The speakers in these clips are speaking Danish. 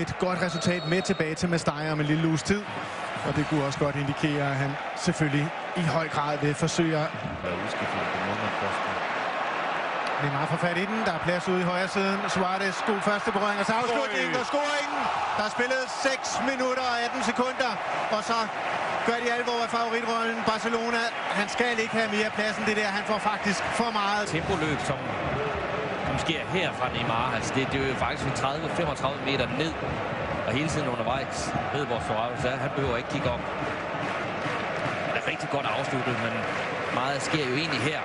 Et godt resultat med tilbage til Mestalla om en lille uges tid. Og det kunne også godt indikere, at han selvfølgelig i høj grad vil forsøge at Neymar får fat i den. Der er plads ude i højre siden. Suarez, god første berøring og så afslutning og scoringen. Der er spillet 6 minutter og 18 sekunder. Og så gør de alvor af favoritrollen Barcelona. Han skal ikke have mere plads end det der. Han får faktisk for meget. Tempoløb, som sker her fra Neymar. Altså det er jo faktisk 30-35 meter ned. Og hele tiden undervejs ved, hvor Suarez er. Han behøver ikke kigge op. Det er rigtig godt afsluttet, men meget sker jo egentlig her.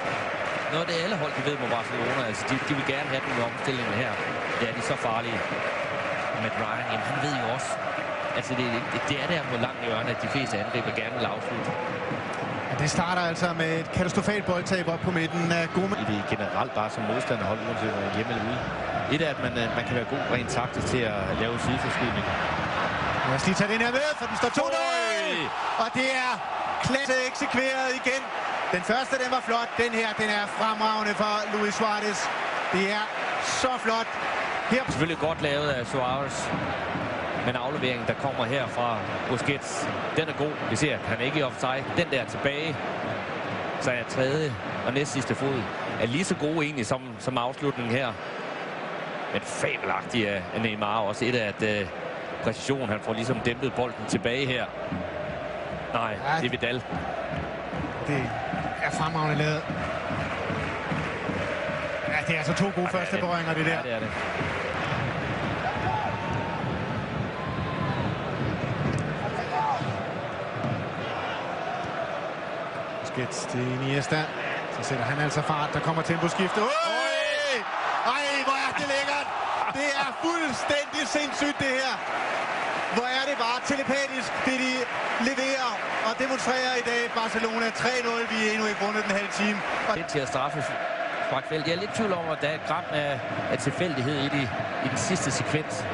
Noget af det alle hold, de ved mod Barcelona. Altså de vil gerne have den med omstillingen her. Ja, de er så farlige. Med Ryan, jamen, han ved jo også, altså det er der mod langt hjørne, at de fleste angriber gerne vil afslutte. Det starter altså med et katastrofalt boldtab op på midten af Goma. I det generelt bare som modstanderhold, uanset om hjemme eller ude. Et er, at man kan være god rent taktisk til at lave sideforskydning. Lad os lige tage den her med, for den står 2-0. Og det er klasse eksekveret igen. Den første, den var flot. Den her, den er fremragende for Luis Suarez. Det er så flot. Her selvfølgelig godt lavet af Suarez. Men afleveringen, der kommer her fra Busquets, den er god. Vi ser, at han ikke er offside. Den der tilbage, så er tredje og næst sidste fod er lige så gode egentlig som afslutningen her. Men fabelagtig af Neymar. Også et af at præcision. Han får ligesom dæmpet bolden tilbage her. Nej, det er Vidal. Det er fremragende lavet. Ja, det er altså 2 gode første berøringer, det der. Ja, det er det. Busquets til Iniesta. Så sætter han altså fart. Der kommer temposkifte. Ej, hvor er det lækkert! Det er fuldstændig sindssygt, det her. Hvor er det bare telepatisk, det de leverer og demonstrerer i dag. Barcelona 3-0. Vi er endnu ikke rundet den halve time. Det til at straffe Sparkfelt. Jeg er lidt tvivl om, at der er et gram af tilfældighed i den sidste sekvens,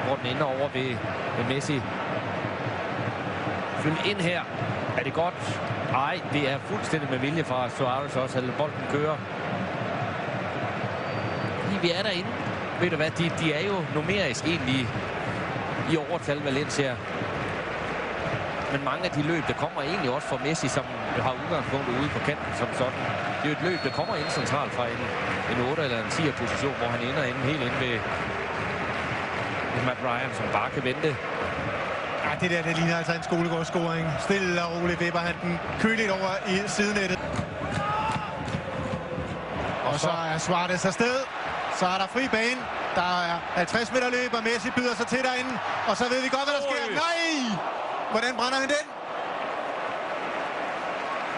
hvor den ender over ved Messi. Følg ind her. Er det godt? Nej, det er fuldstændig med vilje fra Suarez også, at bolden kører. Vi er derinde. Ved du hvad, de er jo numerisk egentlig i overtal Valencia. Men mange af de løb, der kommer egentlig også fra Messi, som har udgangspunktet ude på kanten som sådan. Det er jo et løb, der kommer ind centralt fra en 8 eller en 10'er position, hvor han ender helt inde ved Matt Ryan, som bare kan vente. Ja, det der, det ligner altså en skolegårdsscoring. Stille og roligt vipper han den køligt over i sidenettet. Og så er Suarez afsted. Så er der fri bane. Der er 50 meter løb, og Messi byder sig til derinde. Og så ved vi godt, hvad der sker. Nej! Hvordan brænder han den?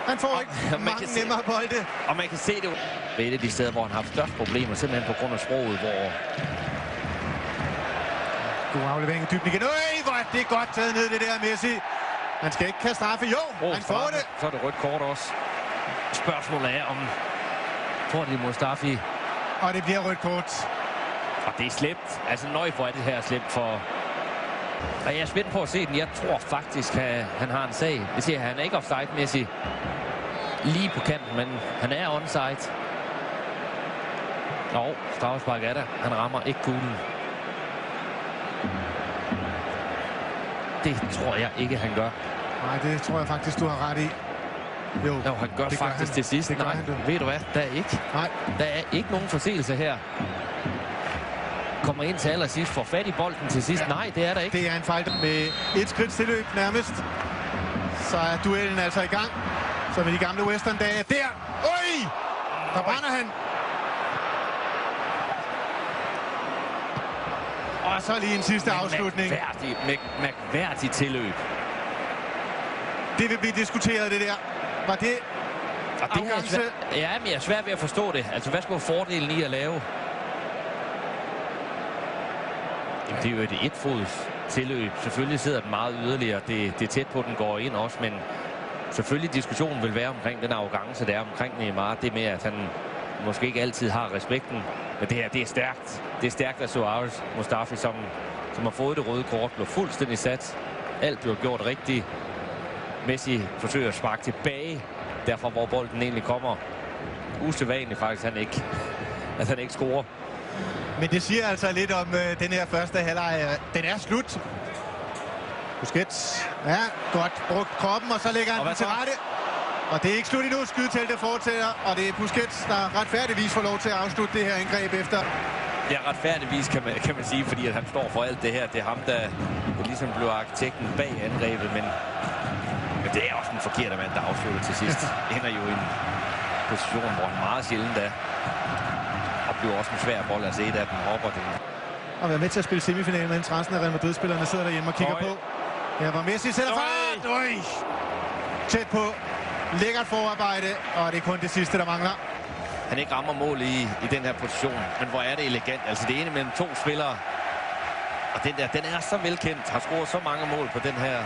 Han får ikke mange nemmere bolde. Og man kan se det ved et af de steder, hvor han har haft størst problemer, simpelthen på grund af sproget, hvor... God aflevering i dybden igen. Hvor er det godt taget ned, det der Messi. Han skal ikke kaste straffe. Jo, han får det. Så er det rødt kort også. Spørgsmålet er, om får de Mustafi. Og det bliver rødt kort. Og det er slemt. Altså nøj, hvor er det her slemt for... Og jeg er spændt på at se den. Jeg tror faktisk, at han har en sag. Det siger han er ikke offside, Messi. Lige på kanten, men han er onside. Og straffespark er der. Han rammer ikke kuglen. Det tror jeg ikke, han gør. Nej, det tror jeg faktisk, du har ret i. Jo, han gør det faktisk han. Til sidst. Nej, ved du hvad? Der er ikke. Nej. Der er ikke nogen forseelse her. Kommer ind til allersidst, får fat i bolden til sidst. Nej, det er der ikke. Det er en fejl med et skridt tilløb nærmest. Så er duellen altså i gang. Så med de gamle Western-dage. Der! Oj! Der brænder han. Og så lige en sidste afslutning. Mærkværdig tilløb. Det vil blive diskuteret, det der. Var det afgangse? Ja, men jeg er svært ved at forstå det. Altså, hvad skulle fordelen i at lave? Jamen, det er jo et etfods tilløb. Selvfølgelig sidder den meget yderligere. Det er tæt på, den går ind også, men selvfølgelig diskussionen vil være omkring den arrogance, der er omkring Neymar. Det med, at han måske ikke altid har respekten. Men det her, det er stærkt. Det er stærkt af Suarez, Mustafi, som har fået det røde kort, blev fuldstændig sat. Alt blev gjort rigtigt. Messi forsøger at sparke tilbage, derfra hvor bolden egentlig kommer. Usædvanligt faktisk, at han ikke scorer. Men det siger altså lidt om den her første halvleg. Den er slut. Busquets. Ja, godt brugt kroppen, og så lægger han den til rette. Og det er ikke slut endnu. Skydeteltet fortsætter, og det er Busquets, der retfærdigvis får lov til at afslutte det her angreb efter. Ja, retfærdigvis kan man sige, fordi at han står for alt det her. Det er ham, der ligesom blev arkitekten bag angrebet, men det er også en forkert mand, der afslutter til sidst. Ender jo i en position, hvor han meget sjældent er. Og bliver også en svær bold at se, at den hopper den. Og være med til at spille semifinalen, mens resten af Real Madrid-spillerne sidder derhjemme og kigger på. Her var Messi sætter fart. Tæt på. Lækkert forarbejde, og det er kun det sidste, der mangler. Han ikke rammer mål i den her position, men hvor er det elegant. Altså det ene mellem to spillere. Og den er så velkendt. Har scoret så mange mål på den her.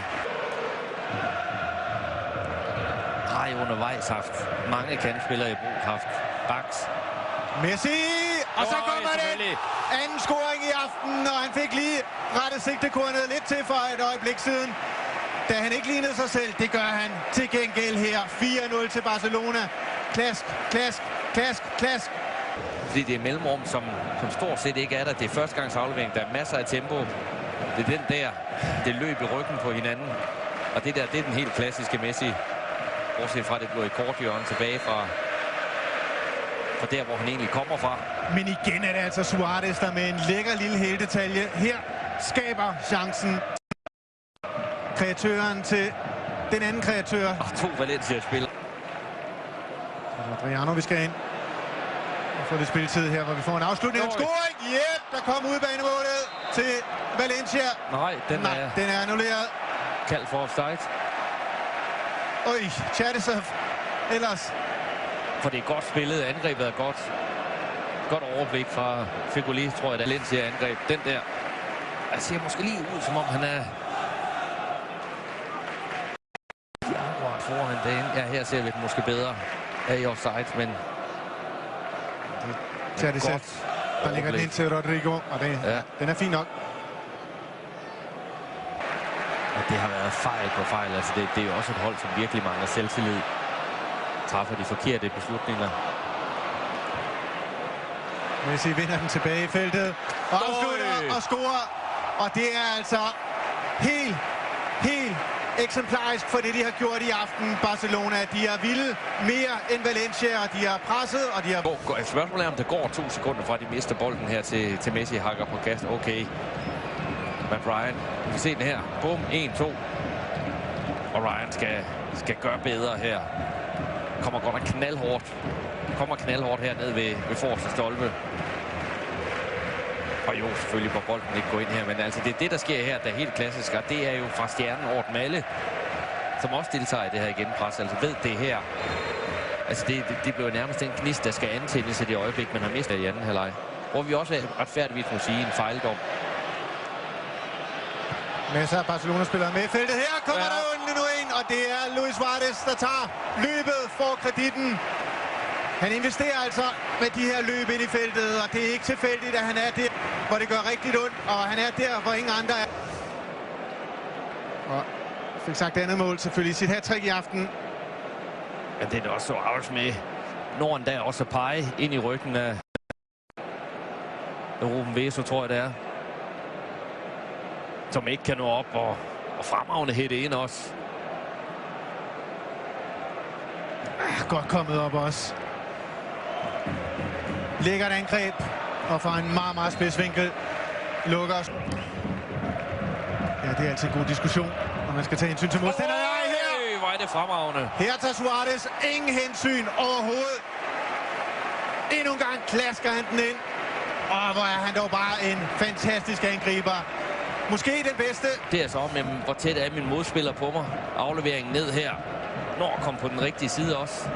Har jo undervejs haft mange kantspillere i brug. Haft Baks. Messi! Og så kommer det anden scoring i aften, og han fik lige rettet sigtekornet lidt til for et øjeblik siden. Da han ikke lignede sig selv, det gør han til gengæld her. 4-0 til Barcelona. Klask, klask, klask, klask. Fordi det er mellemrum, som stort set ikke er der. Det er førstegangsaflevering. Der er masser af tempo. Det er den der. Det løb i ryggen på hinanden. Og det er den helt klassiske Messi. Bortset fra, det blev i korthjørnen tilbage fra der, hvor han egentlig kommer fra. Men igen er det altså Suarez, der med en lækker lille hældetalje her skaber chancen. Kreatøren til den anden kreatør. Og to Valencia-spillere. Adriano, vi skal ind og få lidt spilletid her, hvor vi får en afslutning. En scoring! Yep, der kom udbanemålet til Valencia. Nej, den er annulleret. Kaldt for offside. Oj, Cheryshev. Ellers. For det er godt spillet. Angrebet er godt. Godt overblik fra Fegoli, tror jeg, der Valencia angreb. Den der. Jeg ser måske lige ud, som om han er foran dagen. Ja, her ser vi den måske bedre. Er i offside, men Cheryshev, der ligger den ind til Rodrigo, og den er fin nok. Og det har været fejl på fejl. Altså det er jo også et hold, som virkelig mangler selvtillid. Træffer de forkerte beslutninger. Messi vinder den tilbage i feltet, og afslutter og scorer. Og det er altså helt eksemplarisk for det, de har gjort i aften. Barcelona, de er vilde mere end Valencia, og de har presset, og de har... Spørgsmålet er, om det går 2 sekunder fra, de mister bolden her til Messi hakker på kast. Okay. Men Ryan, vi kan se den her. Bum, 1-2. Og Ryan skal gøre bedre her. Kommer godt og knaldhårdt her ned ved forreste stolpe. Og jo, selvfølgelig må bolden ikke gå ind her, men altså det er det, der sker her, der er helt klassisk, og det er jo fra stjernen Ort Malle, som også deltager i det her genpres, altså ved det her. Altså det bliver nærmest en gnist, der skal antændes i det øjeblik, man har mistet i anden halvleg. Hvor vi også retfærdigvis må sige en fejldom. Masser af Barcelona-spillere med i feltet. Her kommer der endnu en, og det er Luis Suarez, der tager løbet for kreditten. Han investerer altså med de her løb ind i feltet, og det er ikke tilfældigt, at han er der, hvor det gør rigtig ondt, og han er der, hvor ingen andre er. Og fik sagt andet mål selvfølgelig sit hat-trick i aften. Ja, det er også Suarez med. Norden der også at pege ind i ryggen af Ruben Veso, tror jeg det er. Som ikke kan nå op og fremragende hætte ind også. Godt kommet op også. Lækkert angreb, og fra en meget spidsvinkel lukker. Ja, det er altid en god diskussion, når man skal tage hensyn til modstanderne. Her! Hvor er det fremragende. Her tager Suarez ingen hensyn overhovedet. Endnu en gang klasker han den ind. Og hvor er han dog bare en fantastisk angriber. Måske den bedste. Det er så om, hvor tæt er min modspiller på mig. Afleveringen ned her. Når at komme på den rigtige side også.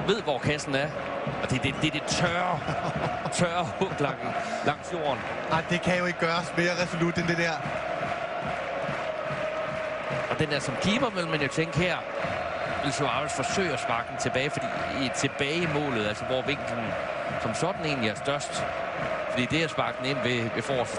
Ved, hvor kassen er. Og det er det tørre hug langs jorden. Ej, det kan jo ikke gøres mere resolut end det der. Og den der som keeper vil man jo tænke her. Vil Suarez forsøge at sparke den tilbage, fordi i tilbagemålet, altså hvor vinklen som sådan egentlig er størst. Fordi det at sparke den ind ved forreste